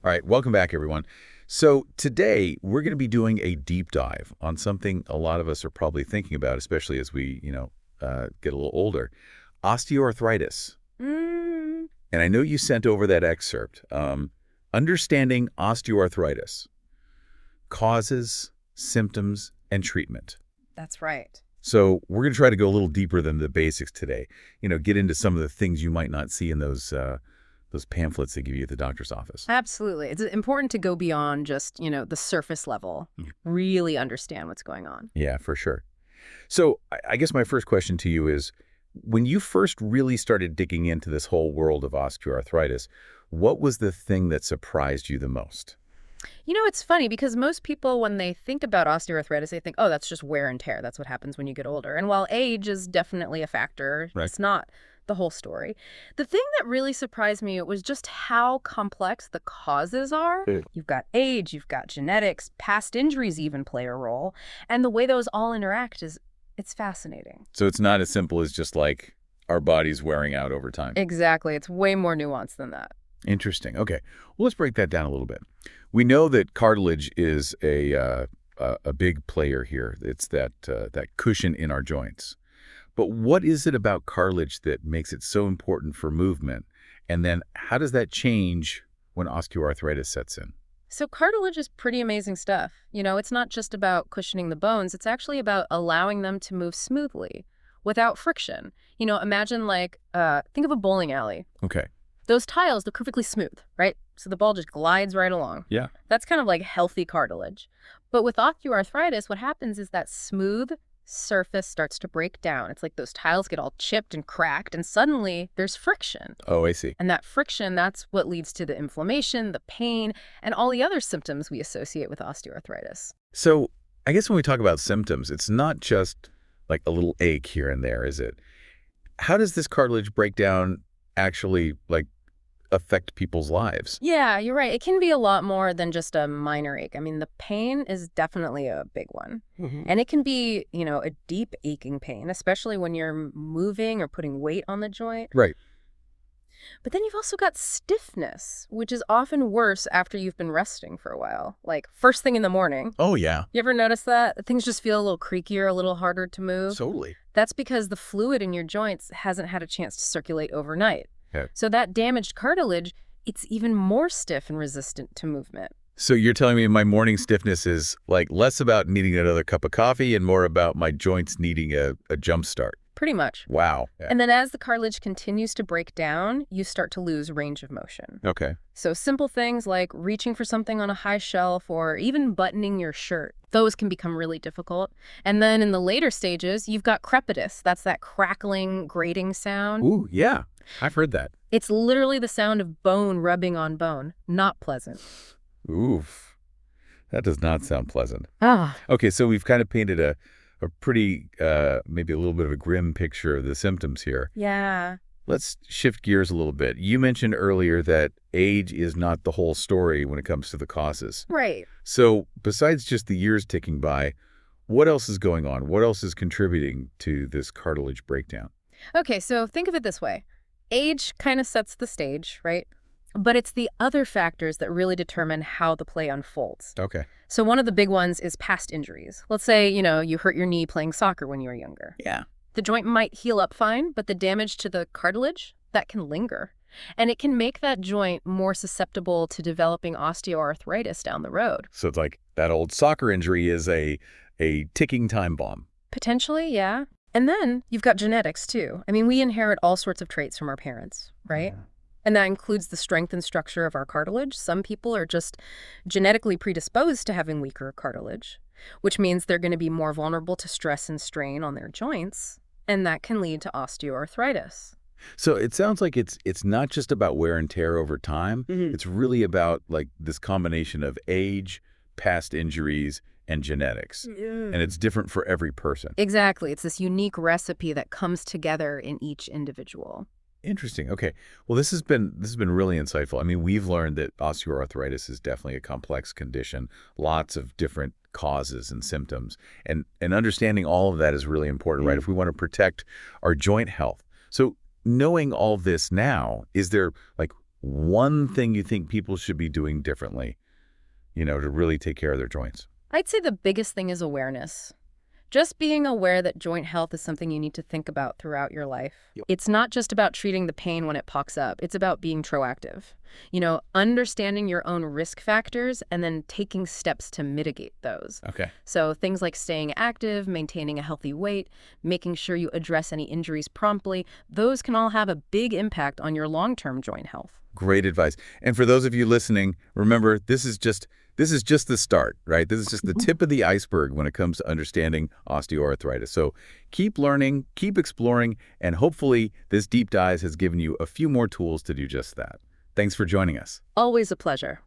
All right, welcome back, everyone. So today we're going to be doing a deep dive on something a lot of us are probably thinking about, especially as we, get a little older, osteoarthritis. Mm, And I know you sent over that excerpt. Understanding osteoarthritis, causes, symptoms, and treatment. that's right. So we're going to try to go a little deeper than the basics today. Get into some of the things you might not see in those pamphlets they give you at the doctor's office. Absolutely. It's important to go beyond just, the surface level, really understand what's going on. Yeah, for sure. So I guess my first question to you is, when you first really started digging into this whole world of osteoarthritis, what was the thing that surprised you the most? It's funny because most people, when they think about osteoarthritis, they think, oh, that's just wear and tear. That's what happens when you get older. And while age is definitely a factor, Right. it's not the whole story. The thing that really surprised me was just how complex the causes are. You've got age, you've got genetics, past injuries even play a role. And the way those all interact it's fascinating. So it's not as simple as just like our bodies wearing out over time. Exactly. It's way more nuanced than that. Interesting. Okay. Well, let's break that down a little bit. We know that cartilage is a big player here. It's that cushion in our joints. But what is it about cartilage that makes it so important for movement? And then how does that change when osteoarthritis sets in? So cartilage is pretty amazing stuff. It's not just about cushioning the bones. It's actually about allowing them to move smoothly without friction. Imagine think of a bowling alley. Okay. Those tiles, they're perfectly smooth, right? So the ball just glides right along. Yeah. That's kind of like healthy cartilage. But with osteoarthritis, what happens is that smooth surface starts to break down. It's like those tiles get all chipped and cracked, and suddenly there's friction. Oh, I see. And that friction, that's what leads to the inflammation, the pain, and all the other symptoms we associate with osteoarthritis. So I guess when we talk about symptoms, it's not just like a little ache here and there, is it? How does this cartilage breakdown actually affect people's lives? Yeah, you're right. It can be a lot more than just a minor ache. I mean, the pain is definitely a big one. And it can be, a deep aching pain, especially when you're moving or putting weight on the joint. Right. But then you've also got stiffness, which is often worse after you've been resting for a while. Like first thing in the morning. Oh, yeah. You ever notice that? Things just feel a little creakier, a little harder to move. Totally. That's because the fluid in your joints hasn't had a chance to circulate overnight. Okay. So that damaged cartilage, it's even more stiff and resistant to movement. So you're telling me my morning stiffness is less about needing another cup of coffee and more about my joints needing a jump start. Pretty much. Wow. Yeah. And then as the cartilage continues to break down, you start to lose range of motion. Okay. So simple things like reaching for something on a high shelf or even buttoning your shirt, those can become really difficult. And then in the later stages, you've got crepitus. That's that crackling, grating sound. Ooh, yeah. I've heard that. It's literally the sound of bone rubbing on bone. Not pleasant. Oof. That does not sound pleasant. Ah, Okay, so we've kind of painted a pretty, maybe a little bit of a grim picture of the symptoms here. yeah. Let's shift gears a little bit. You mentioned earlier that age is not the whole story when it comes to the causes. Right. So besides just the years ticking by, what else is going on? What else is contributing to this cartilage breakdown? Okay, so think of it this way. Age kind of sets the stage, right? But it's the other factors that really determine how the play unfolds. Okay. So one of the big ones is past injuries. Let's say, you hurt your knee playing soccer when you were younger. Yeah. The joint might heal up fine, but the damage to the cartilage, that can linger. And it can make that joint more susceptible to developing osteoarthritis down the road. So it's like that old soccer injury is a ticking time bomb. Potentially, yeah. And then you've got genetics, too. I mean, we inherit all sorts of traits from our parents, right? Yeah. And that includes the strength and structure of our cartilage. Some people are just genetically predisposed to having weaker cartilage, which means they're going to be more vulnerable to stress and strain on their joints, and that can lead to osteoarthritis. So it sounds like it's not just about wear and tear over time. It's really about this combination of age, past injuries, and genetics. And it's different for every person. Exactly. It's this unique recipe that comes together in each individual. Interesting. Okay. Well, this has been really insightful. I mean, we've learned that osteoarthritis is definitely a complex condition, lots of different causes and symptoms, and understanding all of that is really important, right? If we want to protect our joint health. So knowing all this now, is there one thing you think people should be doing differently, to really take care of their joints? I'd say the biggest thing is awareness. Just being aware that joint health is something you need to think about throughout your life. Yep. It's not just about treating the pain when it pops up. It's about being proactive. Understanding your own risk factors and then taking steps to mitigate those. Okay. So things like staying active, maintaining a healthy weight, making sure you address any injuries promptly, those can all have a big impact on your long-term joint health. Great advice. And for those of you listening, remember, this is just the start, right? This is just the tip of the iceberg when it comes to understanding osteoarthritis. So keep learning, keep exploring, and hopefully this deep dive has given you a few more tools to do just that. Thanks for joining us. Always a pleasure.